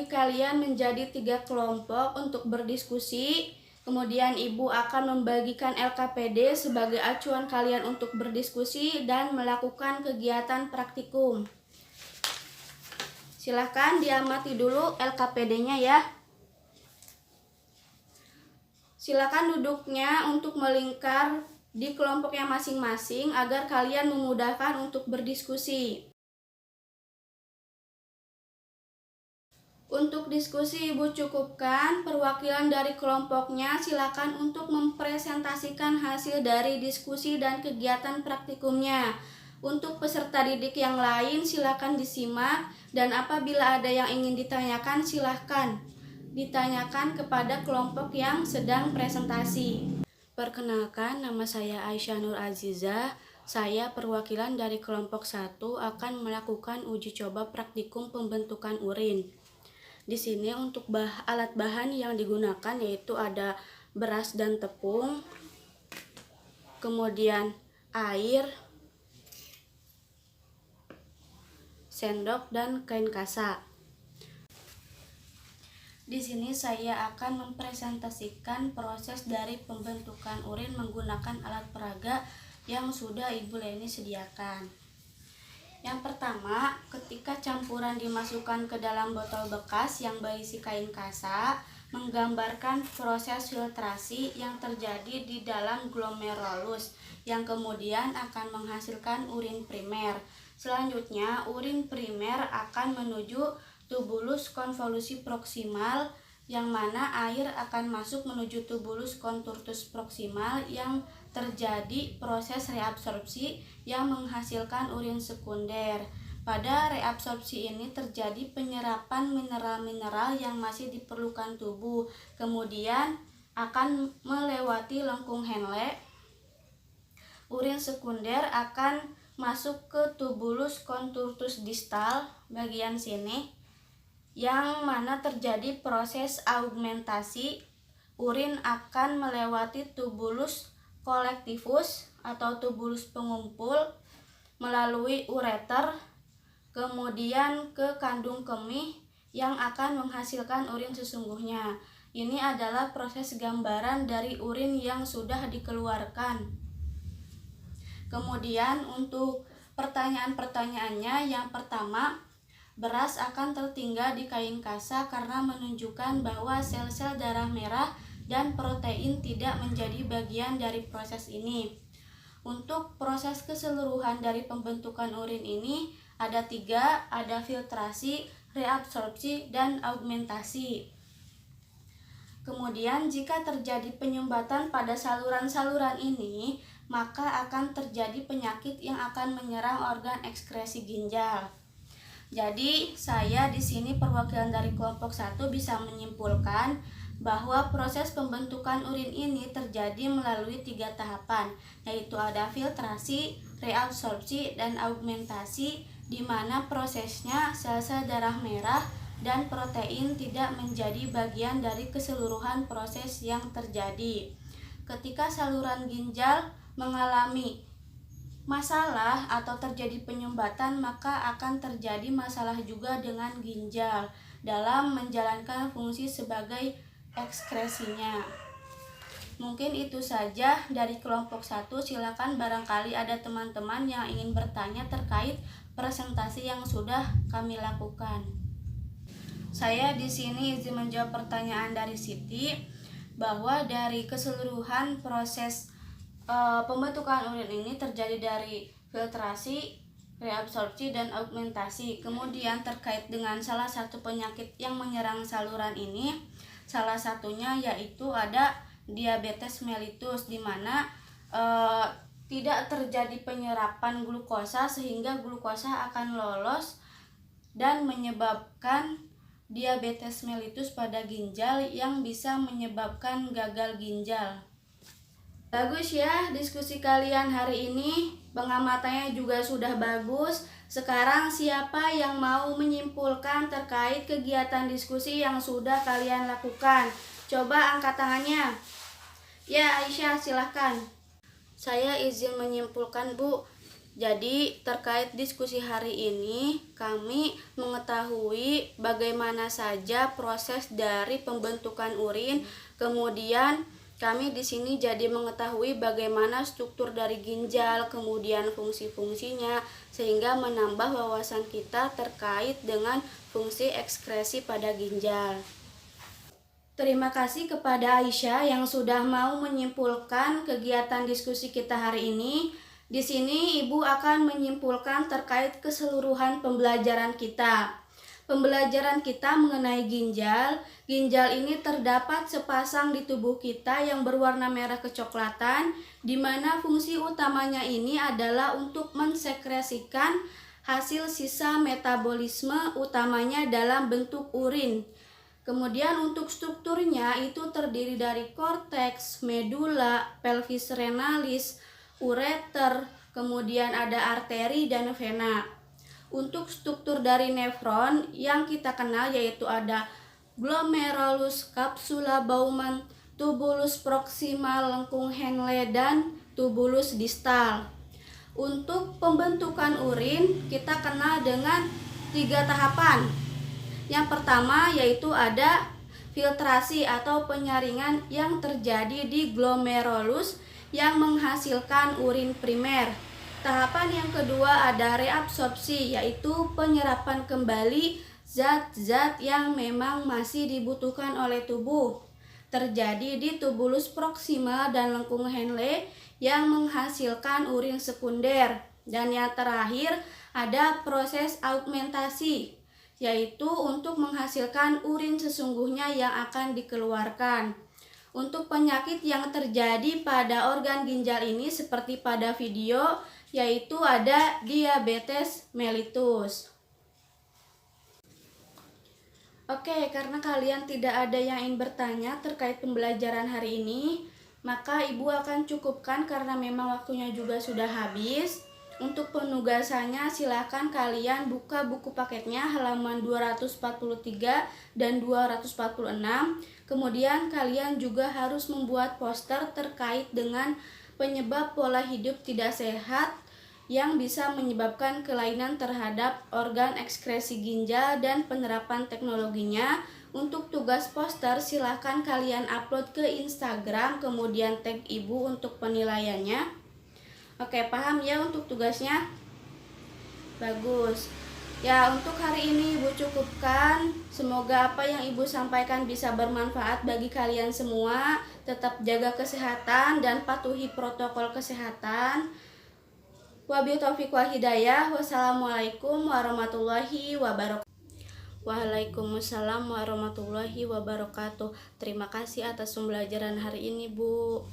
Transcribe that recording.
membagi kalian menjadi 3 kelompok untuk berdiskusi. Kemudian Ibu akan membagikan LKPD sebagai acuan kalian untuk berdiskusi dan melakukan kegiatan praktikum. Silahkan diamati dulu LKPD-nya ya. Silakan duduknya untuk melingkar di kelompoknya masing-masing agar kalian memudahkan untuk berdiskusi. Untuk diskusi Ibu cukupkan, perwakilan dari kelompoknya silakan untuk mempresentasikan hasil dari diskusi dan kegiatan praktikumnya. Untuk peserta didik yang lain silakan disimak, dan apabila ada yang ingin ditanyakan silahkan ditanyakan kepada kelompok yang sedang presentasi. Perkenalkan, nama saya Aisyah Nur Azizah. Saya perwakilan dari kelompok 1 akan melakukan uji coba praktikum pembentukan urin. Di sini untuk alat bahan yang digunakan yaitu ada beras dan tepung, kemudian air, sendok, dan kain kasa. Di sini saya akan mempresentasikan proses dari pembentukan urin menggunakan alat peraga yang sudah Ibu Leni sediakan. Yang pertama, ketika campuran dimasukkan ke dalam botol bekas yang berisi kain kasa, menggambarkan proses filtrasi yang terjadi di dalam glomerulus yang kemudian akan menghasilkan urin primer. Selanjutnya, urin primer akan menuju tubulus konvolusi proksimal, yang mana air akan masuk menuju tubulus contortus proksimal yang terjadi proses reabsorpsi yang menghasilkan urin sekunder. Pada reabsorpsi ini terjadi penyerapan mineral-mineral yang masih diperlukan tubuh, kemudian akan melewati lengkung Henle. Urin sekunder akan masuk ke tubulus contortus distal bagian sini, yang mana terjadi proses augmentasi. Urin akan melewati tubulus collectivus atau tubulus pengumpul melalui ureter, kemudian ke kandung kemih yang akan menghasilkan urin sesungguhnya. Ini adalah proses gambaran dari urin yang sudah dikeluarkan. Kemudian untuk pertanyaan-pertanyaannya, yang pertama, beras akan tertinggal di kain kasa karena menunjukkan bahwa sel-sel darah merah dan protein tidak menjadi bagian dari proses ini. Untuk proses keseluruhan dari pembentukan urin ini ada 3, ada filtrasi, reabsorpsi, dan augmentasi. Kemudian jika terjadi penyumbatan pada saluran-saluran ini, maka akan terjadi penyakit yang akan menyerang organ ekskresi ginjal. Jadi saya di sini perwakilan dari kelompok 1 bisa menyimpulkan bahwa proses pembentukan urin ini terjadi melalui 3 tahapan, yaitu ada filtrasi, reabsorpsi, dan augmentasi, di mana prosesnya sel-sel darah merah dan protein tidak menjadi bagian dari keseluruhan proses yang terjadi. Ketika saluran ginjal mengalami masalah atau terjadi penyumbatan, maka akan terjadi masalah juga dengan ginjal dalam menjalankan fungsi sebagai ekskresinya. Mungkin itu saja dari kelompok 1. Silakan barangkali ada teman-teman yang ingin bertanya terkait presentasi yang sudah kami lakukan. Saya di sini izin menjawab pertanyaan dari Siti, bahwa dari keseluruhan proses pembentukan urin ini terjadi dari filtrasi, reabsorpsi, dan augmentasi. Kemudian terkait dengan salah satu penyakit yang menyerang saluran ini, salah satunya yaitu ada diabetes mellitus, di mana tidak terjadi penyerapan glukosa sehingga glukosa akan lolos dan menyebabkan diabetes mellitus pada ginjal yang bisa menyebabkan gagal ginjal. Bagus ya diskusi kalian hari ini, pengamatannya juga sudah bagus. Sekarang siapa yang mau menyimpulkan terkait kegiatan diskusi yang sudah kalian lakukan? Coba angkat tangannya. Ya, Aisyah silahkan. Saya izin menyimpulkan, Bu. Jadi terkait diskusi hari ini, kami mengetahui bagaimana saja proses dari pembentukan urin. Kemudian kami di sini jadi mengetahui bagaimana struktur dari ginjal, kemudian fungsi-fungsinya, sehingga menambah wawasan kita terkait dengan fungsi ekskresi pada ginjal. Terima kasih kepada Aisyah yang sudah mau menyimpulkan kegiatan diskusi kita hari ini. Di sini Ibu akan menyimpulkan terkait keseluruhan pembelajaran kita. Pembelajaran kita mengenai ginjal. Ginjal ini terdapat sepasang di tubuh kita yang berwarna merah kecoklatan, di mana fungsi utamanya ini adalah untuk mensekresikan hasil sisa metabolisme utamanya dalam bentuk urin. Kemudian untuk strukturnya itu terdiri dari korteks, medula, pelvis renalis, ureter, kemudian ada arteri dan vena. Untuk struktur dari nefron yang kita kenal yaitu ada glomerulus, capsula Bowman, tubulus proximal, lengkung Henle, dan tubulus distal. Untuk pembentukan urin kita kenal dengan 3 tahapan. Yang pertama yaitu ada filtrasi atau penyaringan yang terjadi di glomerulus yang menghasilkan urin primer. Tahapan yang kedua ada reabsorpsi, yaitu penyerapan kembali zat-zat yang memang masih dibutuhkan oleh tubuh. Terjadi di tubulus proximal dan lengkung Henle yang menghasilkan urin sekunder. Dan yang terakhir ada proses augmentasi, yaitu untuk menghasilkan urin sesungguhnya yang akan dikeluarkan. Untuk penyakit yang terjadi pada organ ginjal ini seperti pada video, yaitu ada diabetes mellitus. Oke, karena kalian tidak ada yang ingin bertanya terkait pembelajaran hari ini, maka Ibu akan cukupkan karena memang waktunya juga sudah habis. Untuk penugasannya silahkan kalian buka buku paketnya halaman 243 dan 246. Kemudian kalian juga harus membuat poster terkait dengan penyebab pola hidup tidak sehat yang bisa menyebabkan kelainan terhadap organ ekskresi ginjal dan penerapan teknologinya. Untuk tugas poster silahkan kalian upload ke Instagram, kemudian tag Ibu untuk penilaiannya. Oke, paham ya untuk tugasnya? Bagus. Ya, untuk hari ini Ibu cukupkan. Semoga apa yang Ibu sampaikan bisa bermanfaat bagi kalian semua. Tetap jaga kesehatan dan patuhi protokol kesehatan. Wabillahi taufiq wal hidayah. Wassalamualaikum warahmatullahi wabarakatuh. Waalaikumsalam warahmatullahi wabarakatuh. Terima kasih atas pembelajaran hari ini, Bu.